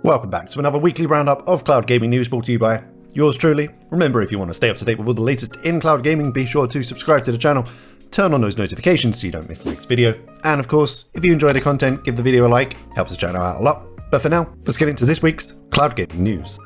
Welcome back to another weekly roundup of cloud gaming news brought to you by yours truly. Remember, if you want to stay up to date with all the latest in cloud gaming, be sure to subscribe to the channel, turn on those notifications so you don't miss the next video, and of course, if you enjoy the content, give the video a like, helps the channel out a lot. But for now, let's get into this week's cloud gaming news.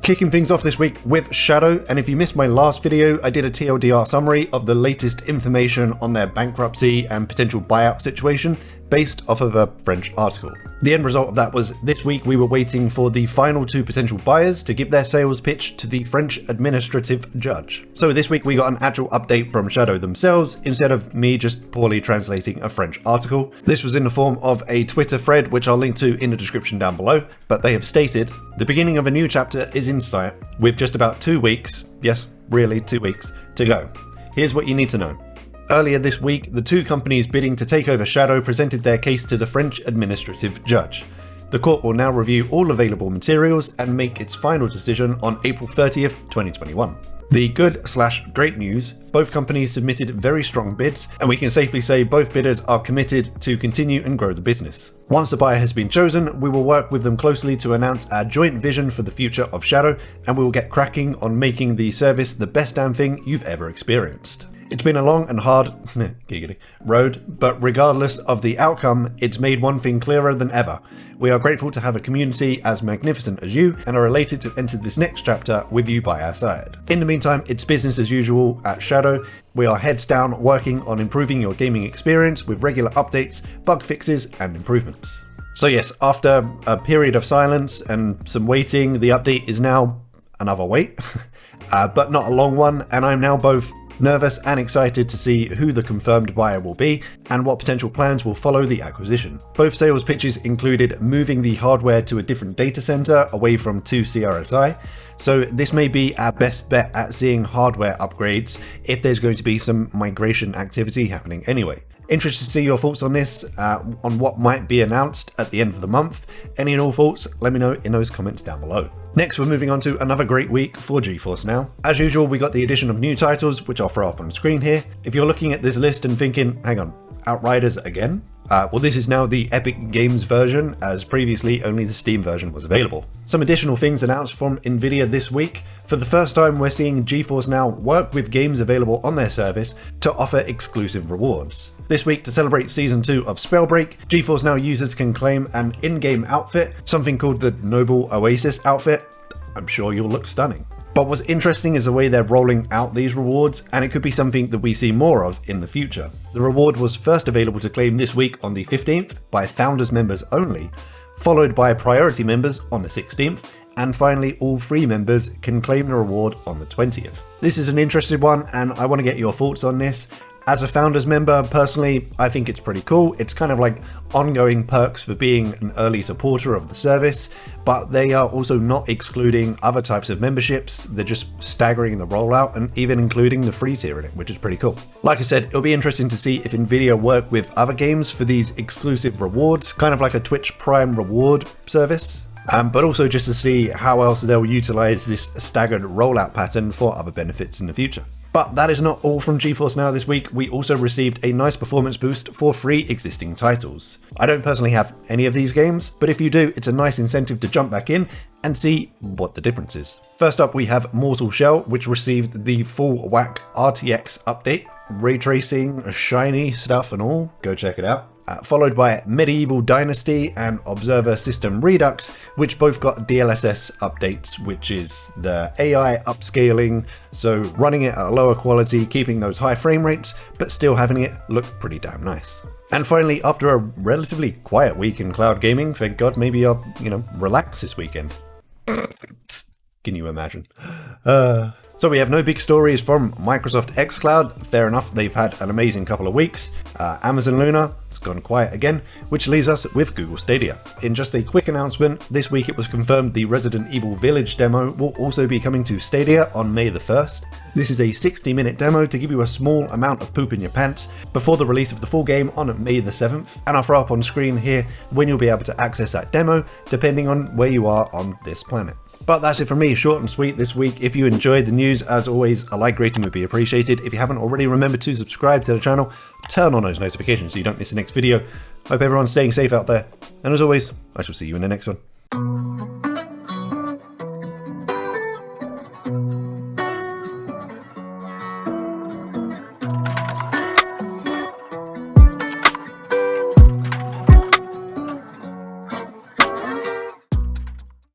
Kicking things off this week with Shadow, and if you missed my last video, I did a TLDR summary of the latest information on their bankruptcy and potential buyout situation based off of a French article. The end result of that was this week we were waiting for the final two potential buyers to give their sales pitch to the French administrative judge. So this week we got an actual update from Shadow themselves instead of me just poorly translating a French article. This was in the form of a Twitter thread, which I'll link to in the description down below, but they have stated, the beginning of a new chapter is in sight with just about 2 weeks, yes, really 2 weeks, to go. Here's what you need to know. Earlier this week, the two companies bidding to take over Shadow presented their case to the French administrative judge. The court will now review all available materials and make its final decision on April 30th, 2021. The good/great news, both companies submitted very strong bids, and we can safely say both bidders are committed to continue and grow the business. Once a buyer has been chosen, we will work with them closely to announce our joint vision for the future of Shadow, and we will get cracking on making the service the best damn thing you've ever experienced. It's been a long and hard road, but regardless of the outcome, it's made one thing clearer than ever. We are grateful to have a community as magnificent as you and are elated to enter this next chapter with you by our side. In the meantime, it's business as usual at Shadow. We are heads down working on improving your gaming experience with regular updates, bug fixes, and improvements. So yes, after a period of silence and some waiting, the update is now another wait, but not a long one, and I'm now both nervous and excited to see who the confirmed buyer will be and what potential plans will follow the acquisition. Both sales pitches included moving the hardware to a different data center away from 2CRSI, so this may be our best bet at seeing hardware upgrades if there's going to be some migration activity happening anyway. Interested to see your thoughts on this, on what might be announced at the end of the month. Any and all thoughts, let me know in those comments down below. Next, we're moving on to another great week for GeForce Now. As usual, we got the addition of new titles, which I'll throw up on the screen here. If you're looking at this list and thinking, hang on, Outriders again? Well, this is now the Epic Games version, as previously only the Steam version was available. Some additional things announced from Nvidia this week. For the first time, we're seeing GeForce Now work with games available on their service to offer exclusive rewards. This week, to celebrate Season 2 of Spellbreak, GeForce Now users can claim an in-game outfit, something called the Noble Oasis outfit. I'm sure you'll look stunning. But what's interesting is the way they're rolling out these rewards, and it could be something that we see more of in the future. The reward was first available to claim this week on the 15th by Founders members only, followed by priority members on the 16th, and finally all free members can claim the reward on the 20th. This is an interesting one, and I want to get your thoughts on this. As a Founders member, personally, I think it's pretty cool. It's kind of like ongoing perks for being an early supporter of the service, but they are also not excluding other types of memberships. They're just staggering the rollout and even including the free tier in it, which is pretty cool. Like I said, it'll be interesting to see if Nvidia work with other games for these exclusive rewards, kind of like a Twitch Prime reward service. But also just to see how else they'll utilize this staggered rollout pattern for other benefits in the future. But that is not all from GeForce Now this week. We also received a nice performance boost for 3 existing titles. I don't personally have any of these games, but if you do, it's a nice incentive to jump back in and see what the difference is. First up, we have Mortal Shell, which received the full whack RTX update. Ray tracing, shiny stuff and all, go check it out. Followed by Medieval Dynasty and Observer System Redux, which both got DLSS updates, which is the AI upscaling, so running it at a lower quality, keeping those high frame rates, but still having it look pretty damn nice. And finally, after a relatively quiet week in cloud gaming, thank God, maybe I'll, relax this weekend. Can you imagine? So we have no big stories from Microsoft xCloud. Fair enough, they've had an amazing couple of weeks. Amazon Luna, it's gone quiet again, which leaves us with Google Stadia. In just a quick announcement, this week it was confirmed the Resident Evil Village demo will also be coming to Stadia on May the 1st. This is a 60-minute demo to give you a small amount of poop in your pants before the release of the full game on May the 7th, and I'll throw up on screen here when you'll be able to access that demo, depending on where you are on this planet. But that's it from me, short and sweet this week. If you enjoyed the news, as always, a like rating would be appreciated. If you haven't already, remember to subscribe to the channel, turn on those notifications so you don't miss the next video. Hope everyone's staying safe out there, and as always, I shall see you in the next one.